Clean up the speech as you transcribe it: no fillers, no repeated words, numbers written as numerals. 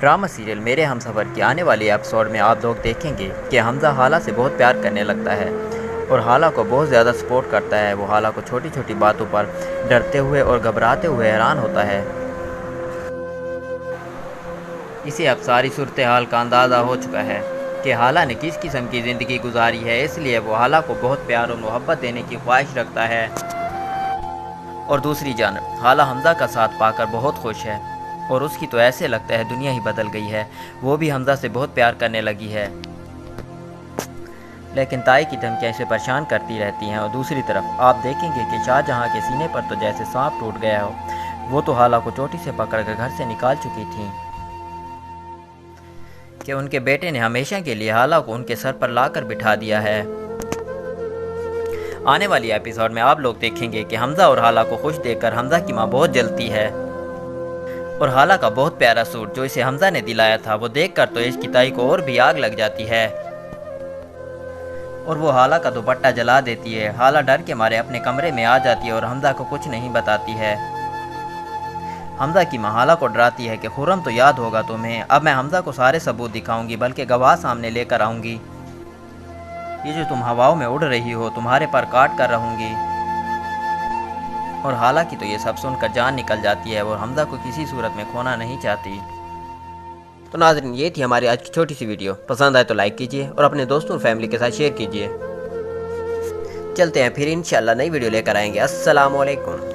Drama serial میرے ہمسفر کی آنے والی ایپیسوڈ میں آپ لوگ دیکھیں گے کہ حمزہ حالہ سے بہت پیار کرنے لگتا ہے اور حالہ کو بہت زیادہ سپورٹ کرتا ہے۔ وہ حالہ کو چھوٹی چھوٹی باتوں پر ڈرتے ہوئے اور گھبراتے ہوئے حیران ہوتا ہے۔ اسے اب ساری صورتحال کا اندازہ ہو چکا ہے کہ حالہ نے کس قسم کی زندگی گزاری ہے، اس لیے وہ حالہ کو بہت پیار اور محبت دینے کی خواہش رکھتا ہے۔ اور دوسری جانب حالہ حمزہ کا ساتھ پا کر بہت خوش ہے اور اس کی تو ایسے لگتا ہے دنیا ہی بدل گئی ہے، وہ بھی حمزہ سے بہت پیار کرنے لگی ہے۔ لیکن تائی کی دھمکیاں اسے پریشان کرتی رہتی ہیں اور دوسری طرف آپ دیکھیں گے کہ شاہ جہاں کے سینے پر تو جیسے سانپ ٹوٹ گیا ہو، وہ تو حالہ کو چوٹی سے پکڑ کر گھر سے نکال چکی تھیں کہ ان کے بیٹے نے ہمیشہ کے لیے حالہ کو ان کے سر پر لا کر بٹھا دیا ہے۔ آنے والی ایپیسوڈ میں آپ لوگ دیکھیں گے کہ حمزہ اور حالہ کو خوش دیکھ کر حمزہ کی ماں بہت جلتی ہے اور حالہ کا بہت پیارا سوٹ جو اسے حمزہ نے دلایا تھا وہ دیکھ کر تو اس کی تائی کو اور بھی آگ لگ جاتی ہے اور وہ حالہ کا دوپٹہ جلا دیتی ہے۔ حالہ ڈر کے مارے اپنے کمرے میں آ جاتی ہے اور حمزہ کو کچھ نہیں بتاتی ہے۔ حمزہ کی ماں حالہ کو ڈراتی ہے کہ خرم تو یاد ہوگا تمہیں، اب میں حمزہ کو سارے ثبوت دکھاؤں گی بلکہ گواہ سامنے لے کر آؤں گی، یہ جو تم ہواؤں میں اڑ رہی ہو تمہارے پر کاٹ کر رہوں گی۔ اور حالہ کی تو یہ سب سن کر جان نکل جاتی ہے اور حمزہ کو کسی صورت میں کھونا نہیں چاہتی۔ تو ناظرین یہ تھی ہماری آج کی چھوٹی سی ویڈیو، پسند آئے تو لائک کیجیے اور اپنے دوستوں اور فیملی کے ساتھ شیئر کیجیے۔ چلتے ہیں پھر انشاءاللہ نئی ویڈیو لے کر آئیں گے۔ السلام علیکم۔